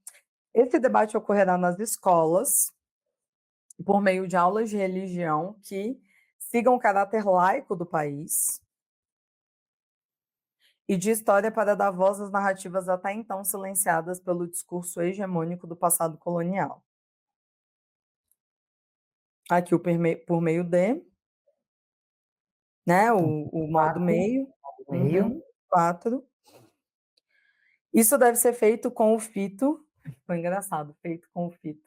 Esse debate ocorrerá nas escolas, por meio de aulas de religião que sigam o caráter laico do país e de história para dar voz às narrativas até então silenciadas pelo discurso hegemônico do passado colonial. Aqui por meio de, né, Então, o modo 4 meio. no meio. Uhum, 4. Isso deve ser feito com o fito. Foi engraçado, feito com o fito.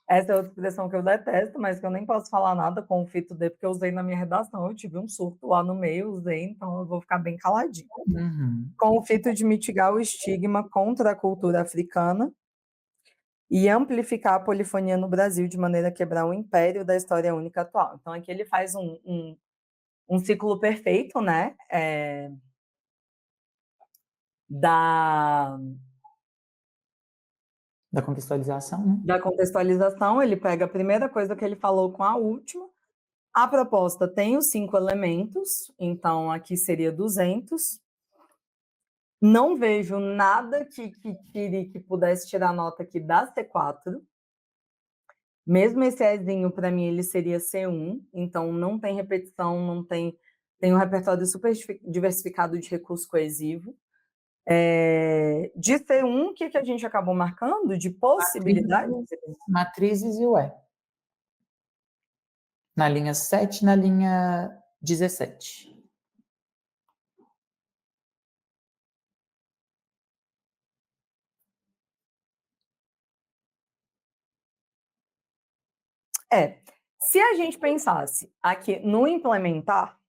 Essa é outra expressão que eu detesto, mas que eu nem posso falar nada com o fito de, porque eu usei na minha redação. Eu tive um surto lá no meio, usei, então eu vou ficar bem caladinho. Uhum. Com o fito de mitigar o estigma contra a cultura africana e amplificar a polifonia no Brasil de maneira a quebrar o império da história única atual. Então, aqui ele faz um ciclo perfeito, né? Da, Da contextualização, né? da contextualização, ele pega a primeira coisa que ele falou com a última. A proposta tem os 5 elementos, então aqui seria 200. Não vejo nada que pudesse tirar nota aqui da C4. Mesmo esse Ezinho, para mim, ele seria C1, então não tem repetição, não tem, tem um repertório super diversificado de recurso coesivo. De C1, o que a gente acabou marcando? De possibilidades? Matrizes e o E. Na linha 7, na linha 17. Se a gente pensasse aqui no implementar,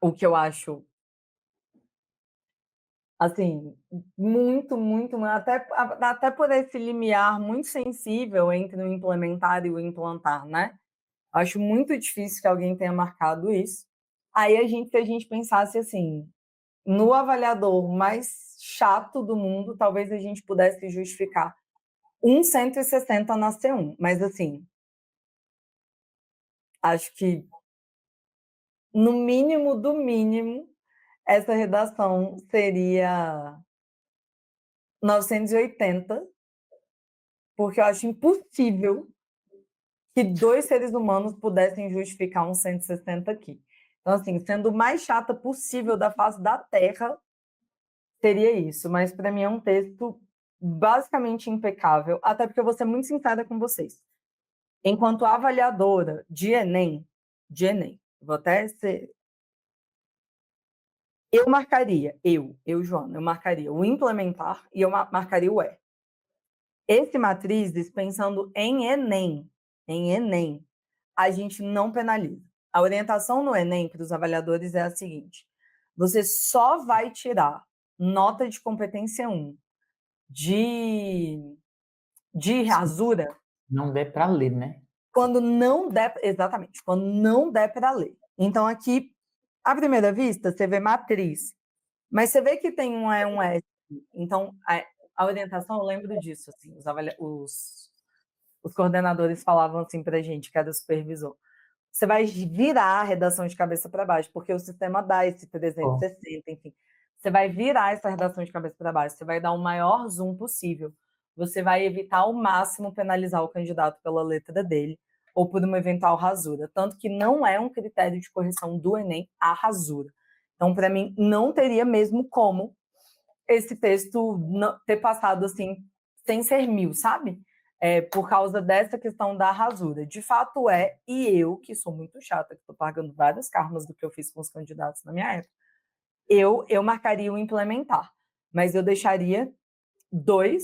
o que eu acho, assim, muito, até por esse limiar muito sensível entre o implementar e o implantar, né? Acho muito difícil que alguém tenha marcado isso. Aí se a gente pensasse assim, no avaliador mais chato do mundo, talvez a gente pudesse justificar um 160 na C1, mas assim, acho que no mínimo do mínimo essa redação seria 980, porque eu acho impossível que 2 seres humanos pudessem justificar um 160 aqui. Então, assim, sendo o mais chata possível da face da Terra, seria isso. Mas para mim é um texto basicamente impecável, até porque eu vou ser muito sincera com vocês. Enquanto avaliadora de Enem, vou até ser. Eu marcaria, Joana, eu marcaria o implementar e eu marcaria o E. Esse matrizes, pensando em Enem, a gente não penaliza. A orientação no Enem para os avaliadores é a seguinte: você só vai tirar nota de competência 1 de rasura Não der para ler, né? quando não der, exatamente, quando não der para ler. Então, aqui, à primeira vista, você vê matriz, mas você vê que tem um E, um S. Então, a orientação, eu lembro disso, assim, os coordenadores falavam assim para a gente, que era o supervisor. Você vai virar a redação de cabeça para baixo, porque o sistema dá esse Ó, 360, enfim. você vai virar essa redação de cabeça para baixo, você vai dar o maior zoom possível, você vai evitar ao máximo penalizar o candidato pela letra dele ou por uma eventual rasura, tanto que não é um critério de correção do Enem a rasura. Então, para mim, não teria mesmo como esse texto ter passado assim, sem ser 1000, sabe? Por causa dessa questão da rasura. De fato e eu, que sou muito chata, que estou pagando vários karmas do que eu fiz com os candidatos na minha época, eu marcaria o implementar, mas eu deixaria duas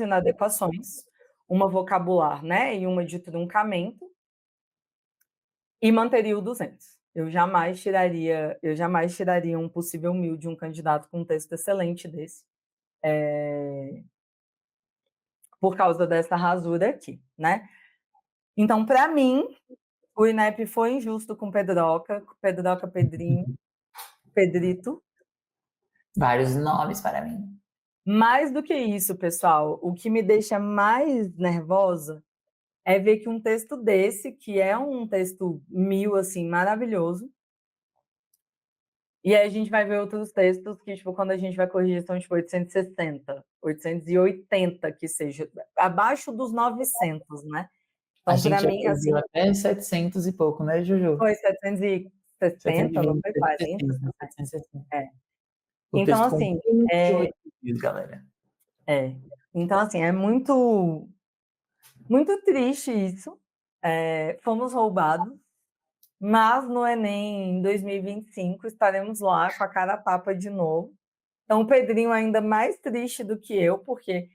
inadequações, uma vocabular, né, e uma de truncamento, e manteria o 200. Eu jamais tiraria um possível 1000 de um candidato com um texto excelente desse, por causa dessa rasura aqui, né? Então, para mim, o INEP foi injusto com Pedroca, Pedrinho, Pedrito. Vários nomes para mim. Mais do que isso, pessoal, o que me deixa mais nervosa é ver que um texto desse, que é um texto 1000, assim, maravilhoso, e aí a gente vai ver outros textos que, tipo, quando a gente vai corrigir, são, tipo, 860, 880, que seja, abaixo dos 900, né? A Então, gente para já mim, assim, corrigiu até 700 e pouco, né, Juju? foi 760, não 720, foi 40? 760, 760. É. O Então, texto com assim, 28 dias, galera. Então, assim, é muito, muito triste isso. Fomos roubados, mas no Enem em 2025 estaremos lá com a cara a tapa de novo. Então, o Pedrinho ainda mais triste do que eu, porque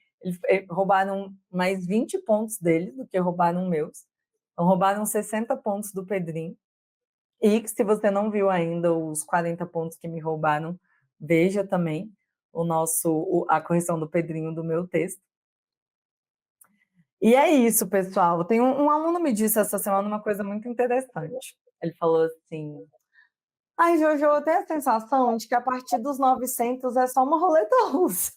roubaram mais 20 pontos dele do que roubaram meus. Então, roubaram 60 pontos do Pedrinho. E se você não viu ainda os 40 pontos que me roubaram, veja também a correção do Pedrinho do meu texto. E é isso, pessoal. Tem um aluno me disse essa semana uma coisa muito interessante. Ele falou assim: ai, Jojo, eu tenho a sensação de que a partir dos 900 é só uma roleta russa.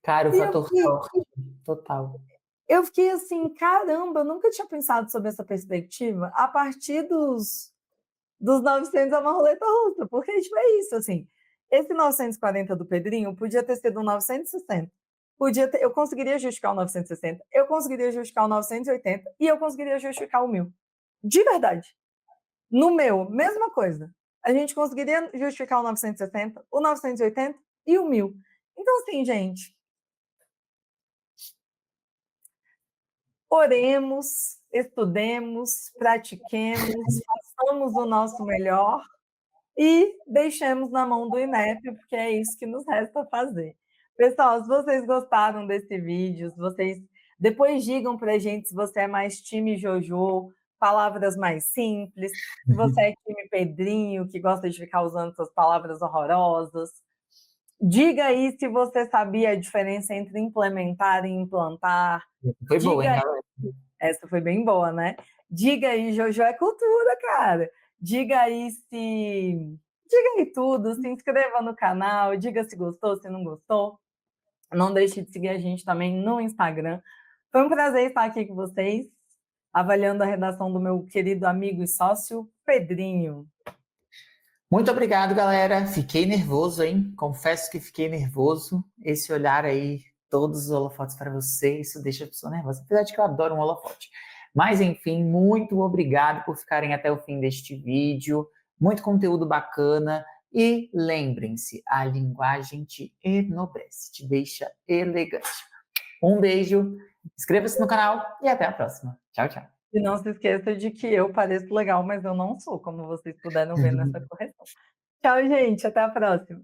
Cara, o E fator sorte, total. eu fiquei assim, caramba, eu nunca tinha pensado sobre essa perspectiva. A partir dos 900 é uma roleta russa, porque tipo, é isso, assim. Esse 940 do Pedrinho podia ter sido um 960. Eu conseguiria justificar o 960, eu conseguiria justificar o 980 e eu conseguiria justificar o 1000. De verdade. No meu, mesma coisa. A gente conseguiria justificar o 960, o 980 e o 1000. Então, assim, gente, oremos, estudemos, pratiquemos, façamos o nosso melhor e deixemos na mão do INEP, porque é isso que nos resta fazer. Pessoal, se vocês gostaram desse vídeo, vocês depois digam para a gente se você é mais time Jojo, palavras mais simples, se você é time Pedrinho, que gosta de ficar usando essas palavras horrorosas. Diga aí se você sabia a diferença entre implementar e implantar. Foi boa, hein, Diga, galera? essa foi bem boa, né? Diga aí, Jojo é cultura, cara. Diga aí tudo, se inscreva no canal, diga se gostou, se não gostou. Não deixe de seguir a gente também no Instagram. Foi um prazer estar aqui com vocês, avaliando a redação do meu querido amigo e sócio, Pedrinho. Muito obrigado, galera. Fiquei nervoso, hein? Confesso que fiquei nervoso. Esse olhar aí, todos os holofotes para você, isso deixa a pessoa nervosa. Apesar de que eu adoro um holofote. Mas, enfim, muito obrigado por ficarem até o fim deste vídeo. Muito conteúdo bacana. E lembrem-se, a linguagem te enobrece, te deixa elegante. Um beijo, inscreva-se no canal e até a próxima. Tchau, tchau. E não se esqueça de que eu pareço legal, mas eu não sou, como vocês puderam ver nessa correção. Tchau, gente. Até a próxima.